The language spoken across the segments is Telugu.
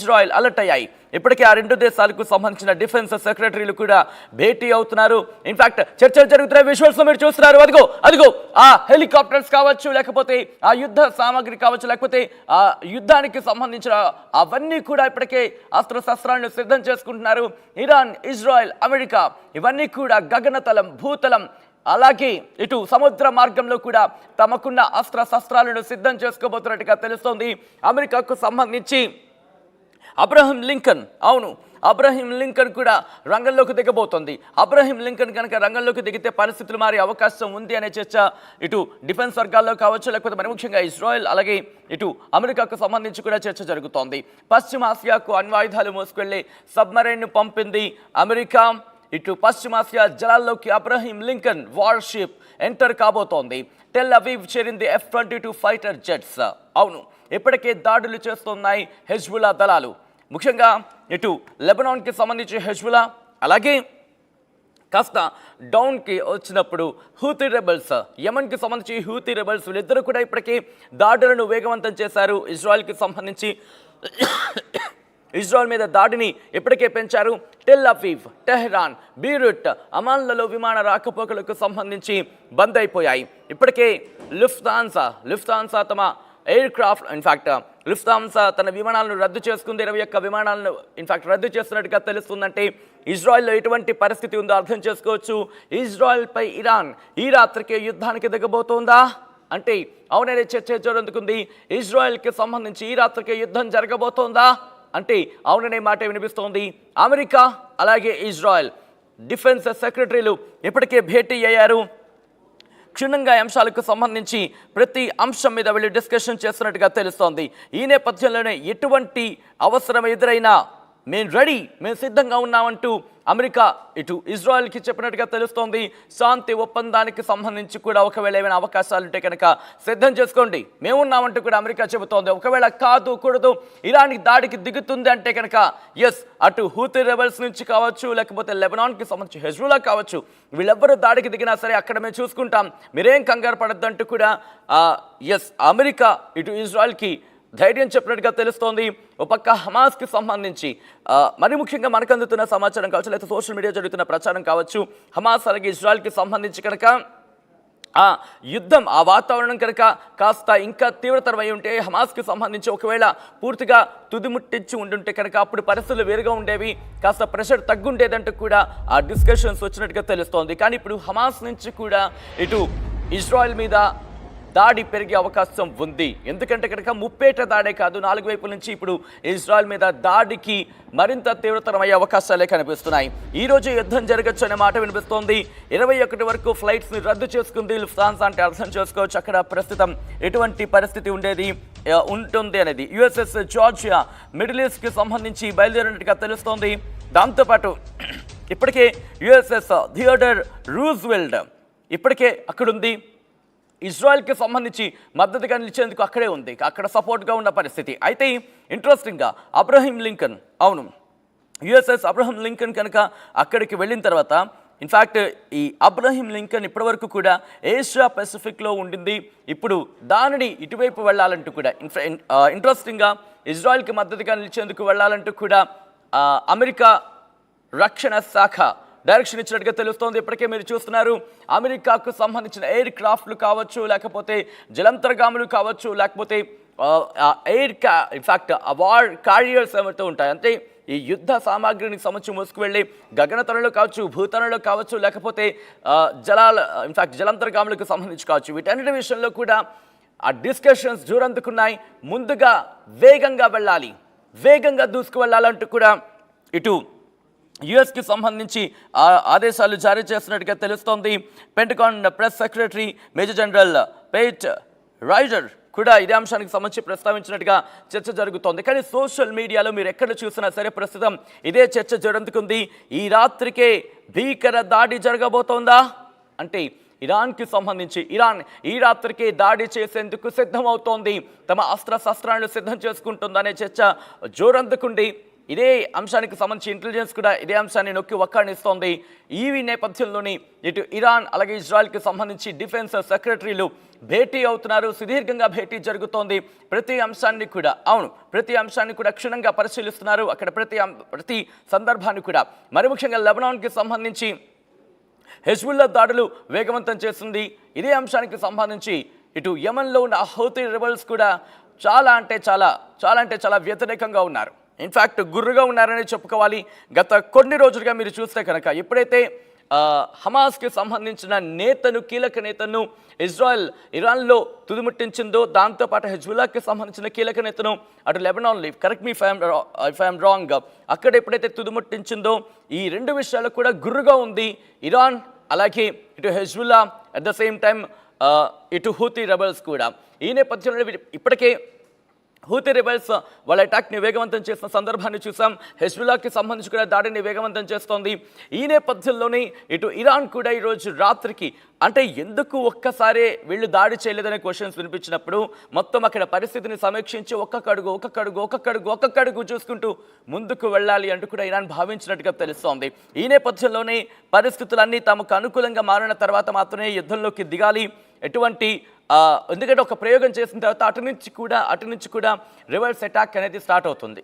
ఇజ్రాయెల్ అలర్ట్ అయ్యాయి. ఇప్పటికే ఆ రెండు దేశాలకు సంబంధించిన డిఫెన్స్ సెక్రటరీలు కూడా భేటీ అవుతున్నారు. ఇన్ఫాక్ట్ చర్చలు జరుగుతున్న విజువల్స్ మీరు చూస్తున్నారు. అదిగో ఆ హెలికాప్టర్స్ కావచ్చు, లేకపోతే ఆ యుద్ధ సామాగ్రి కావచ్చు, లేకపోతే ఆ యుద్ధానికి సంబంధించిన అవన్నీ కూడా ఇప్పటికే అస్త్రశస్త్రాలను సిద్ధం చేసుకుంటున్నారు. ఇరాన్, ఇజ్రాయెల్, అమెరికా ఇవన్నీ కూడా గగనతలం, భూతలం, అలాగే ఇటు సముద్ర మార్గంలో కూడా తమకున్న అస్త్రశస్త్రాలను సిద్ధం చేసుకోబోతున్నట్టుగా తెలుస్తోంది. అమెరికాకు సంబంధించి అబ్రహం లింకన్ కూడా రంగంలోకి దిగబోతోంది. అబ్రహం లింకన్ కనుక రంగంలోకి దిగితే పరిస్థితులు మారే అవకాశం ఉంది అనే చర్చ ఇటు డిఫెన్స్ వర్గాల్లో కావచ్చు, లేకపోతే మరి ముఖ్యంగా ఇజ్రాయెల్ అలాగే ఇటు అమెరికాకు సంబంధించి కూడా చర్చ జరుగుతోంది. పశ్చిమాసియాకు అణ్వాయుధాలు మోసుకెళ్లే సబ్మరైన్ను పంపింది అమెరికా. ఇటు పశ్చిమాసియా జలాల్లోకి అబ్రహం లింకన్ వార్షిప్ ఎంటర్ కాబోతోంది. టెల్ అవీవ్ చేరింది F-22 ఫైటర్ జెట్స్. అవును, ఇప్పటికే దాడులు చేస్తున్నాయి హెజ్బుల్లా దళాలు. ముఖ్యంగా ఇటు లెబనాన్కి సంబంధించి హెజ్బుల్లా, అలాగే కాస్త డౌన్కి వచ్చినప్పుడు హూతీ రెబల్స్, యమన్కి సంబంధించి హూతీ రెబల్స్ వీళ్ళిద్దరూ కూడా ఇప్పటికే దాడులను వేగవంతం చేశారు. ఇజ్రాయెల్కి సంబంధించి ఇజ్రాయెల్ మీద దాడిని ఇప్పటికే పెంచారు. టెల్ అవీవ్, టెహ్రాన్, బీరూట్, అమాన్లలో విమాన రాకపోకలకు సంబంధించి బంద్ అయిపోయాయి. ఇప్పటికే లుఫ్తాన్సా తమ ఎయిర్ క్రాఫ్ట్ లుఫ్తాన్సా తన విమానాలను రద్దు చేసుకుంది. 21 విమానాలను రద్దు చేస్తున్నట్టుగా తెలుస్తుందంటే ఇజ్రాయెల్లో ఎటువంటి పరిస్థితి ఉందో అర్థం చేసుకోవచ్చు. ఇజ్రాయెల్పై ఇరాన్ ఈ రాత్రికే యుద్ధానికి దిగబోతోందా అంటే అవుననే చర్చ జరుగుతుంది. ఇజ్రాయెల్కి సంబంధించి ఈ రాత్రికే యుద్ధం జరగబోతోందా అంటే అవుననే మాట వినిపిస్తోంది. అమెరికా అలాగే ఇజ్రాయెల్ డిఫెన్స్ సెక్రటరీలు ఇప్పటికే భేటీ అయ్యారు. క్షుణ్ణంగా అంశాలకు సంబంధించి ప్రతి అంశం మీద వీళ్ళు డిస్కషన్ చేస్తున్నట్టుగా తెలుస్తోంది. ఈ నేపథ్యంలోనే ఎటువంటి అవసరం ఎదురైనా మేము సిద్ధంగా ఉన్నామంటూ అమెరికా ఇటు ఇజ్రాయెల్కి చెప్పినట్టుగా తెలుస్తోంది. శాంతి ఒప్పందానికి సంబంధించి కూడా ఒకవేళ ఏమైనా అవకాశాలు ఉంటే కనుక సిద్ధం చేసుకోండి, మేమున్నామంటూ కూడా అమెరికా చెబుతోంది. ఒకవేళ కూడదు ఇరాన్ దాడికి దిగుతుంది అంటే కనుక అటు హూతీ రెబల్స్ నుంచి కావచ్చు, లేకపోతే లెబనాన్కి సంబంధించి హెజ్బుల్లా కావచ్చు, వీళ్ళెవ్వరూ దాడికి దిగినా సరే అక్కడ మేము చూసుకుంటాం, మీరేం కంగారు పడద్దంటూ కూడా అమెరికా ఇటు ఇజ్రాయెల్కి ధైర్యం చెప్పినట్టుగా తెలుస్తోంది. ఒక పక్క హమాస్కి సంబంధించి మరి ముఖ్యంగా మనకు అందుతున్న సమాచారం కావచ్చు, లేకపోతే సోషల్ మీడియా జరుగుతున్న ప్రచారం కావచ్చు, హమాస్ అలాగే ఇజ్రాయెల్కి సంబంధించి కనుక ఆ యుద్ధం, ఆ వాతావరణం కనుక కాస్త ఇంకా తీవ్రతరమై ఉంటే, హమాస్కి సంబంధించి ఒకవేళ పూర్తిగా తుదిముట్టించి ఉండుంటే కనుక అప్పుడు పరిస్థితులు వేరుగా ఉండేవి, కాస్త ప్రెషర్ తగ్గుండేదంటూ కూడా ఆ డిస్కషన్స్ వచ్చినట్టుగా తెలుస్తోంది. కానీ ఇప్పుడు హమాస్ నుంచి కూడా ఇటు ఇజ్రాయెల్ మీద దాడి పెరిగే అవకాశం ఉంది. ఎందుకంటే కనుక ముప్పేట దాడే కాదు, 4 వైపుల నుంచి ఇప్పుడు ఇజ్రాయెల్ మీద దాడికి మరింత తీవ్రతరమయ్యే అవకాశాలే కనిపిస్తున్నాయి. ఈ రోజు యుద్ధం జరగచ్చు అనే మాట వినిపిస్తోంది. 21 వరకు ఫ్లైట్స్ని రద్దు చేసుకుంది లుఫ్తాన్సా అంటే అర్థం చేసుకోవచ్చు అక్కడ ప్రస్తుతం ఎటువంటి పరిస్థితి ఉంటుంది అనేది. USS జార్జియా మిడిల్ ఈస్ట్కి సంబంధించి బయలుదేరినట్టుగా తెలుస్తోంది. దాంతోపాటు ఇప్పటికే USS థియోడర్ రూజ్వెల్ట్ ఇప్పటికే అక్కడుంది. ఇజ్రాయెల్కి సంబంధించి మద్దతుగా నిలిచేందుకు అక్కడే ఉంది, అక్కడ సపోర్ట్గా ఉన్న పరిస్థితి. అయితే ఇంట్రెస్టింగ్గా Abraham Lincoln, USS Abraham Lincoln కనుక అక్కడికి వెళ్ళిన తర్వాత ఈ అబ్రహం లింకన్ ఇప్పటివరకు కూడా ఏషియా పెసిఫిక్లో ఉండింది. ఇప్పుడు దానిని ఇటువైపు వెళ్ళాలంటూ కూడా ఇంట్రెస్టింగ్గా ఇజ్రాయెల్కి మద్దతుగా నిలిచేందుకు వెళ్ళాలంటూ కూడా అమెరికా రక్షణ శాఖ డైరెక్షన్ ఇచ్చినట్టుగా తెలుస్తోంది. ఇప్పటికే మీరు చూస్తున్నారు అమెరికాకు సంబంధించిన ఎయిర్ క్రాఫ్ట్లు కావచ్చు, లేకపోతే జలంతర్గాములు కావచ్చు, లేకపోతే వార్ క్యారియర్స్ ఏమైతే ఉంటాయి అంటే ఈ యుద్ధ సామాగ్రిని సంబంధించి మోసుకువెళ్ళి గగనతలంలో కావచ్చు, భూతలంలో కావచ్చు, లేకపోతే జలంతర్గాములకు సంబంధించి కావచ్చు, వీటన్నిటి విషయంలో కూడా ఆ డిస్కషన్స్ జోరందుకున్నాయి. ముందుగా వేగంగా దూసుకువెళ్ళాలంటూ కూడా ఇటు యుఎస్కి సంబంధించి ఆదేశాలు జారీ చేస్తున్నట్టుగా తెలుస్తోంది. Pentagon press secretary major general Pat Ryder కూడా ఇదే అంశానికి సంబంధించి ప్రస్తావించినట్టుగా చర్చ జరుగుతోంది. కానీ సోషల్ మీడియాలో మీరు ఎక్కడ చూసినా సరే ప్రస్తుతం ఇదే చర్చ జరుగుతుంది. ఈ రాత్రికే భీకర దాడి జరగబోతోందా అంటే ఇరాన్కి సంబంధించి ఇరాన్ ఈ రాత్రికి దాడి చేసేందుకు సిద్ధమవుతోంది, తమ అస్త్రశస్త్రాలను సిద్ధం చేసుకుంటుందనే చర్చ జోరందుకుంది. ఇదే అంశానికి సంబంధించి ఇంటెలిజెన్స్ కూడా ఇదే అంశాన్ని నొక్కి వక్కాణిస్తోంది. ఈ నేపథ్యంలోని ఇటు ఇరాన్ అలాగే ఇజ్రాయెల్కి సంబంధించి డిఫెన్స్ సెక్రటరీలు భేటీ అవుతున్నారు. సుదీర్ఘంగా భేటీ జరుగుతోంది. ప్రతి అంశాన్ని కూడా క్షుణ్ణంగా పరిశీలిస్తున్నారు. అక్కడ ప్రతి సందర్భాన్ని కూడా, మరి ముఖ్యంగా లెబనాన్కి సంబంధించి హెజ్బుల్లా దాడులు వేగవంతం చేస్తుంది. ఇదే అంశానికి సంబంధించి ఇటు యెమెన్లో ఉన్న హౌతీ రెబల్స్ కూడా చాలా వ్యతిరేకంగా ఉన్నారు. ఇన్ఫ్యాక్ట్ గుర్రుగా ఉన్నారని చెప్పుకోవాలి. గత కొన్ని రోజులుగా మీరు చూస్తే కనుక ఎప్పుడైతే హమాస్కి సంబంధించిన కీలక నేతను ఇరాన్లో తుదిముట్టించిందో, దాంతోపాటు హెజ్బుల్లాకి సంబంధించిన కీలక నేతను అటు లెబనాన్లో, correct me if I'm wrong, అక్కడ ఎప్పుడైతే తుదిముట్టించిందో ఈ రెండు విషయాలు కూడా గుర్రుగా ఉంది ఇరాన్, అలాగే ఇటు Hezbollah, at the same time ఇటు హూతీ రెబల్స్ కూడా. ఈ నేపథ్యంలో ఇప్పటికే హూతీ రెబల్స్ వాళ్ళ అటాక్ని వేగవంతం చేసిన సందర్భాన్ని చూసాం. హెజ్బుల్లాకి సంబంధించి కూడా దాడిని వేగవంతం చేస్తోంది. ఈ నేపథ్యంలోనే ఇటు ఇరాన్ కూడా ఈరోజు రాత్రికి, అంటే ఎందుకు ఒక్కసారే వీళ్ళు దాడి చేయలేదనే క్వశ్చన్స్ వినిపించినప్పుడు మొత్తం అక్కడ పరిస్థితిని సమీక్షించి ఒక్కొక్కడుగు చూసుకుంటూ ముందుకు వెళ్ళాలి అంటూ కూడా ఇరాన్ భావించినట్టుగా తెలుస్తోంది. ఈ నేపథ్యంలోనే పరిస్థితులన్నీ తమకు అనుకూలంగా మారిన తర్వాత మాత్రమే యుద్ధంలోకి దిగాలి. ఎందుకంటే ఒక ప్రయోగం చేసిన తర్వాత అటు నుంచి కూడా రివర్స్ అటాక్ అనేది స్టార్ట్ అవుతుంది.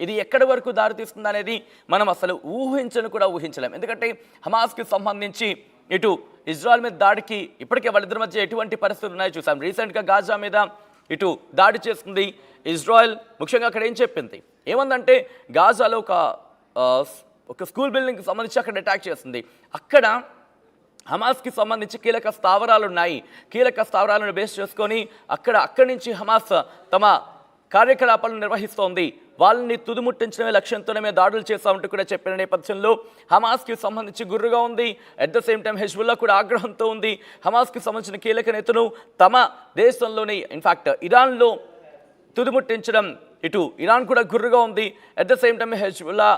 ఇది ఎక్కడి వరకు దారితీస్తుంది అనేది మనం అసలు ఊహించలేం. ఎందుకంటే హమాస్కి సంబంధించి ఇటు ఇజ్రాయెల్ మీద దాడికి ఇప్పటికే వాళ్ళిద్దరి మధ్య ఎటువంటి పరిస్థితులు ఉన్నాయో చూసాం. రీసెంట్గా గాజా మీద ఇటు దాడి చేస్తుంది ఇజ్రాయెల్. ముఖ్యంగా అక్కడ ఏం చెప్పింది, ఏమందంటే గాజాలో ఒక స్కూల్ బిల్డింగ్కి సంబంధించి అక్కడ అటాక్ చేస్తుంది. అక్కడ హమాస్కి సంబంధించి కీలక స్థావరాలు ఉన్నాయి. కీలక స్థావరాలను బేస్ చేసుకొని అక్కడి నుంచి హమాస్ తమ కార్యకలాపాలను నిర్వహిస్తోంది. వాళ్ళని తుదిముట్టించడమే లక్ష్యంతోనే మేము దాడులు చేస్తామంటూ కూడా చెప్పిన నేపథ్యంలో హమాస్కి సంబంధించి గుర్రుగా ఉంది. At the same time Hezbollah కూడా ఆగ్రహంతో ఉంది. హమాస్కి సంబంధించిన కీలక నేతను తమ దేశంలోని, ఇన్ఫ్యాక్ట్ ఇరాన్లో తుదిముట్టించడం ఇటు ఇరాన్ కూడా గుర్రుగా ఉంది. At the same time Hezbollah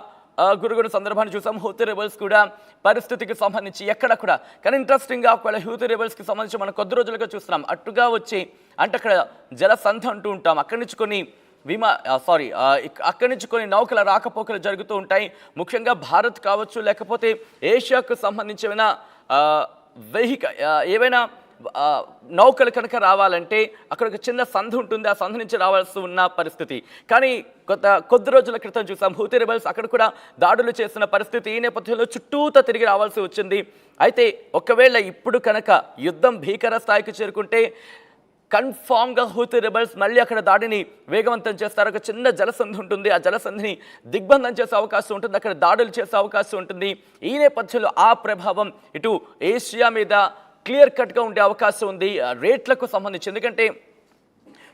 గురుగున సందర్భాన్ని చూసాం. హూతీ రెబల్స్ కూడా పరిస్థితికి సంబంధించి ఎక్కడ కూడా, కానీ ఇంట్రెస్టింగ్గా ఒకవేళ హూతీ రెబల్స్కి సంబంధించి మనం కొద్ది రోజులుగా చూస్తున్నాం, అట్టుగా వచ్చి అంటే అక్కడ జలసంధి అంటూ ఉంటాం, అక్కడి నుంచి కొన్ని నౌకల రాకపోకలు జరుగుతూ ఉంటాయి. ముఖ్యంగా భారత్ కావచ్చు, లేకపోతే ఏషియాకు సంబంధించి ఏవైనా నౌకలు కనుక రావాలంటే అక్కడ ఒక చిన్న సంధి ఉంటుంది, ఆ సంధి నుంచి రావాల్సి ఉన్న పరిస్థితి. కానీ కొద్ది రోజుల క్రితం చూసాం హూతీ రెబల్స్ అక్కడ కూడా దాడులు చేస్తున్న పరిస్థితి. ఈ నేపథ్యంలో చుట్టూతా తిరిగి రావాల్సి వచ్చింది. అయితే ఒకవేళ ఇప్పుడు కనుక యుద్ధం భీకర స్థాయికి చేరుకుంటే కన్ఫామ్గా హూతీ రెబల్స్ మళ్ళీ అక్కడ దాడిని వేగవంతం చేస్తారు. ఒక చిన్న జలసంధి ఉంటుంది, ఆ జలసంధిని దిగ్బంధం చేసే అవకాశం ఉంటుంది, అక్కడ దాడులు చేసే అవకాశం ఉంటుంది. ఈ నేపథ్యంలో ఆ ప్రభావం ఇటు ఏషియా మీద క్లియర్ కట్గా ఉండే అవకాశం ఉంది రేట్లకు సంబంధించి. ఎందుకంటే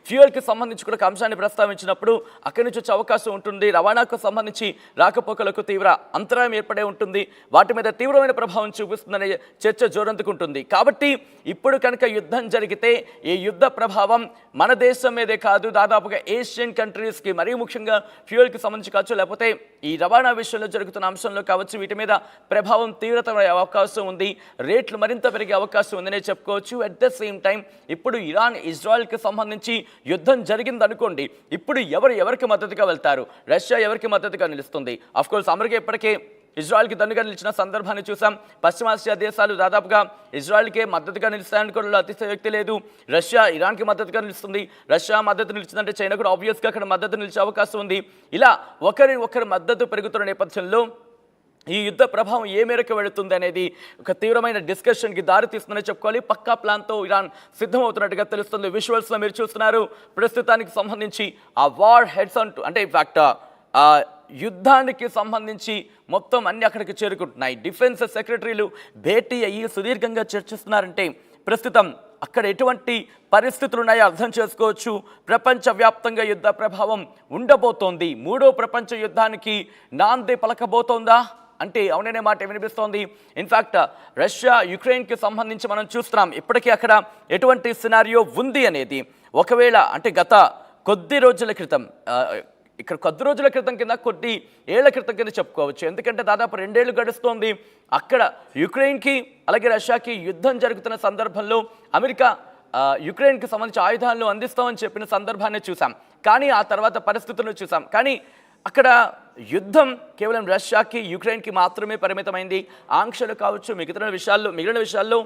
ఫ్యూయల్కి సంబంధించి కూడా ఒక అంశాన్ని ప్రస్తావించినప్పుడు అక్కడి నుంచి వచ్చే అవకాశం ఉంటుంది. రవాణాకు సంబంధించి రాకపోకలకు తీవ్ర అంతరాయం ఏర్పడే ఉంటుంది. వాటి మీద తీవ్రమైన ప్రభావం చూపిస్తుందనే చర్చ జోరందుకుంటుంది. కాబట్టి ఇప్పుడు కనుక యుద్ధం జరిగితే ఈ యుద్ధ ప్రభావం మన దేశం మీదే కాదు, దాదాపుగా ఏషియన్ కంట్రీస్కి, మరీ ముఖ్యంగా ఫ్యూయల్కి సంబంధించి కావచ్చు, లేకపోతే ఈ రవాణా విషయంలో జరుగుతున్న అంశంలో కావచ్చు, వీటి మీద ప్రభావం తీవ్రతమైన అవకాశం ఉంది. రేట్లు మరింత పెరిగే అవకాశం ఉందనే చెప్పుకోవచ్చు. అట్ ద సేమ్ టైం ఇప్పుడు ఇరాన్ ఇజ్రాయెల్కి సంబంధించి యుద్ధం జరిగింది అనుకోండి, ఇప్పుడు ఎవరికి మద్దతుగా వెళ్తారు? రష్యా ఎవరికి మద్దతుగా నిలుస్తుంది? అఫ్కోర్స్ అమెరికా ఇప్పటికే ఇజ్రాయెల్కి దన్నుగా నిలిచిన సందర్భాన్ని చూసాం. పశ్చిమాసియా దేశాలు దాదాపుగా ఇజ్రాయెల్కే మద్దతుగా నిలుస్తాయనుకోవడంలో అతిశయోక్తి లేదు. రష్యా ఇరాన్కి మద్దతుగా నిలుస్తుంది. రష్యా మద్దతు నిలిచిందంటే చైనా కూడా ఆబ్వియస్గా అక్కడ మద్దతు నిలిచే అవకాశం ఉంది. ఇలా ఒకరి మద్దతు పెరుగుతున్న నేపథ్యంలో ఈ యుద్ధ ప్రభావం ఏ మేరకు వెళుతుంది అనేది ఒక తీవ్రమైన డిస్కషన్కి దారితీస్తుందని చెప్పుకోవాలి. పక్కా ప్లాన్తో ఇరాన్ సిద్ధమవుతున్నట్టుగా తెలుస్తుంది. విజువల్స్లో మీరు చూస్తున్నారు ప్రస్తుతానికి సంబంధించి ఆ వార్ హెడ్స్ అంటూ, అంటే ఇన్ఫ్యాక్ట్ యుద్ధానికి సంబంధించి మొత్తం అన్ని అక్కడికి చేరుకుంటున్నాయి. డిఫెన్స్ సెక్రటరీలు భేటీ అయ్యి సుదీర్ఘంగా చర్చిస్తున్నారంటే ప్రస్తుతం అక్కడ ఎటువంటి పరిస్థితులు ఉన్నాయో అర్థం చేసుకోవచ్చు. ప్రపంచవ్యాప్తంగా యుద్ధ ప్రభావం ఉండబోతోంది. మూడో ప్రపంచ యుద్ధానికి నాంది పలకబోతోందా అంటే అవుననే మాట వినిపిస్తోంది. ఇన్ఫ్యాక్ట్ రష్యా యుక్రెయిన్కి సంబంధించి మనం చూస్తున్నాం ఇప్పటికీ అక్కడ ఎటువంటి సినారియో ఉంది అనేది. ఒకవేళ అంటే గత కొద్ది రోజుల క్రితం కింద కొద్ది ఏళ్ల క్రితం కింద చెప్పుకోవచ్చు. ఎందుకంటే దాదాపు 2 ఏళ్ళు గడుస్తోంది. అక్కడ యుక్రెయిన్కి అలాగే రష్యాకి యుద్ధం జరుగుతున్న సందర్భంలో అమెరికా యుక్రెయిన్కి సంబంధించి ఆయుధాలను అందిస్తామని చెప్పిన సందర్భాన్ని చూసాం. కానీ ఆ తర్వాత పరిస్థితులను చూసాం. కానీ అక్కడ యుద్ధం కేవలం రష్యాకి యుక్రెయిన్కి మాత్రమే పరిమితమైంది. ఆంక్షలు కావచ్చు, మిగిలిన విషయాల్లో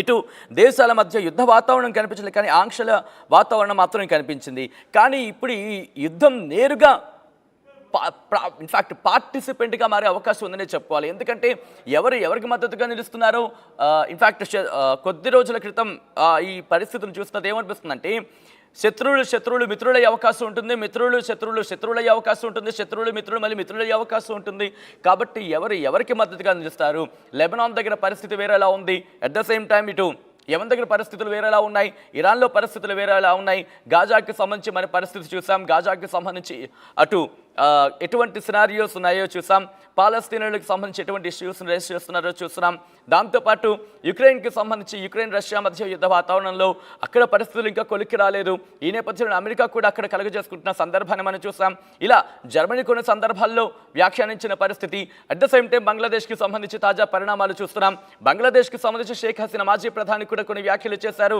ఇటు దేశాల మధ్య యుద్ధ వాతావరణం కనిపించలేదు, కానీ ఆంక్షల వాతావరణం మాత్రం కనిపించింది. కానీ ఇప్పుడు ఈ యుద్ధం నేరుగా ఇన్ఫ్యాక్ట్ పార్టిసిపెంట్గా మారే అవకాశం ఉందనే చెప్పుకోవాలి. ఎందుకంటే ఎవరికి మద్దతుగా నిలుస్తున్నారో, ఇన్ఫ్యాక్ట్ కొద్ది రోజుల క్రితం ఈ పరిస్థితులను చూస్తున్నది ఏమనిపిస్తుందంటే శత్రువులు మిత్రులయ్యే అవకాశం ఉంటుంది, మిత్రులు శత్రువులయ్యే అవకాశం ఉంటుంది, శత్రువులు మిత్రులు మళ్ళీ మిత్రులయ్యే అవకాశం ఉంటుంది. కాబట్టి ఎవరికి మద్దతుగా నిలుస్తారు? లెబనాన్ దగ్గర పరిస్థితి వేరేలా ఉంది. అట్ ద సేమ్ టైం ఇటు యెమెన్ దగ్గర పరిస్థితులు వేరేలా ఉన్నాయి, ఇరాన్లో పరిస్థితులు వేరేలా ఉన్నాయి. గాజాకి సంబంధించి మన పరిస్థితి చూసాం. గాజాకి సంబంధించి అటు ఎటువంటి సినారియోస్ ఉన్నాయో చూసాం. పాలస్తీనాలకు సంబంధించి ఎటువంటి ఇష్యూస్ రేస్ చేస్తున్నారో చూస్తున్నాం. దాంతోపాటు యుక్రెయిన్కి సంబంధించి రష్యా మధ్య యుద్ధ వాతావరణంలో అక్కడ పరిస్థితులు ఇంకా కొలిక్కి రాలేదు. ఈ నేపథ్యంలో అమెరికా కూడా అక్కడ కలుగజేసుకుంటున్న సందర్భాన్ని మనం చూసాం. ఇలా జర్మనీ కొన్ని సందర్భాల్లో వ్యాఖ్యానించిన పరిస్థితి. అట్ ద సేమ్ టైం బంగ్లాదేశ్కి సంబంధించి తాజా పరిణామాలు చూస్తున్నాం. బంగ్లాదేశ్కి సంబంధించి షేక్ హసీనా మాజీ ప్రధాని కూడా కొన్ని వ్యాఖ్యలు చేశారు.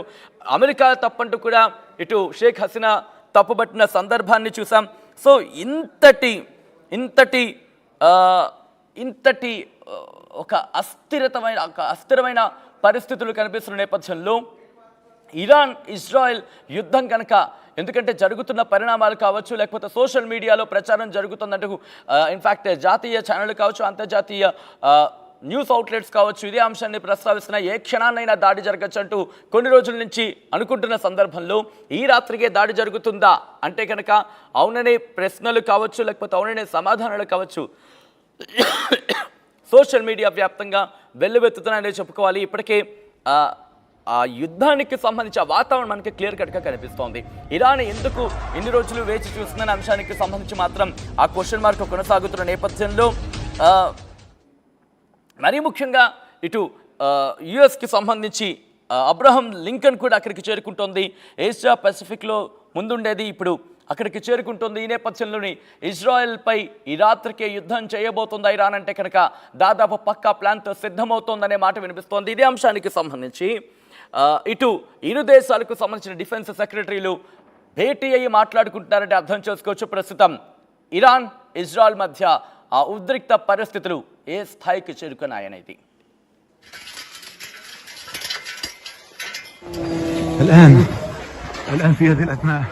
అమెరికా తప్పంటూ కూడా ఇటు షేక్ హసీనా తప్పుబట్టిన సందర్భాన్ని చూసాం. సో ఇంతటి ఒక అస్థిరమైన పరిస్థితులు కనిపిస్తున్న నేపథ్యంలో ఇరాన్ ఇజ్రాయెల్ యుద్ధం కనుక, ఎందుకంటే జరుగుతున్న పరిణామాలు కావచ్చు, లేకపోతే సోషల్ మీడియాలో ప్రచారం జరుగుతుందంటూ ఇన్ఫ్యాక్ట్ జాతీయ ఛానళ్ళు కావచ్చు, అంతర్జాతీయ న్యూస్ అవుట్లెట్స్ కావచ్చు, ఇదే అంశాన్ని ప్రస్తావిస్తున్న ఏ క్షణాన్నైనా దాడి జరగచ్చు అంటూ కొన్ని రోజుల నుంచి అనుకుంటున్న సందర్భంలో ఈ రాత్రికే దాడి జరుగుతుందా అంటే కనుక అవుననే ప్రశ్నలు కావచ్చు, లేకపోతే అవుననే సమాధానాలు కావచ్చు సోషల్ మీడియా వ్యాప్తంగా వెల్లువెత్తుతున్నాయనే చెప్పుకోవాలి. ఇప్పటికే ఆ యుద్ధానికి సంబంధించి ఆ వాతావరణం మనకి క్లియర్ కట్గా కనిపిస్తోంది. ఇరాన్ ఎందుకు ఇన్ని రోజులు వేచి చూస్తున్న అంశానికి సంబంధించి మాత్రం ఆ క్వశ్చన్ మార్క్ కొనసాగుతున్న నేపథ్యంలో మరీ ముఖ్యంగా ఇటు యుఎస్కి సంబంధించి అబ్రహం లింకన్ కూడా అక్కడికి చేరుకుంటోంది. ఏషియా పసిఫిక్లో ముందుండేది ఇప్పుడు అక్కడికి చేరుకుంటుంది. ఈ నేపథ్యంలోని ఇజ్రాయెల్పై ఈ రాత్రికే యుద్ధం చేయబోతుందా ఇరాన్ అంటే కనుక దాదాపు పక్కా ప్లాన్తో సిద్ధమవుతోందనే మాట వినిపిస్తోంది. ఇదే అంశానికి సంబంధించి ఇటు ఇరు దేశాలకు సంబంధించిన డిఫెన్స్ సెక్రటరీలు భేటీ అయ్యి మాట్లాడుకుంటున్నారంటే అర్థం చేసుకోవచ్చు ప్రస్తుతం ఇరాన్ ఇజ్రాయెల్ మధ్య ఆ ఉద్రిక్త పరిస్థితులు ఏ స్థాయికి చేరుకున్నాయనేది. الآن في هذه الأثناء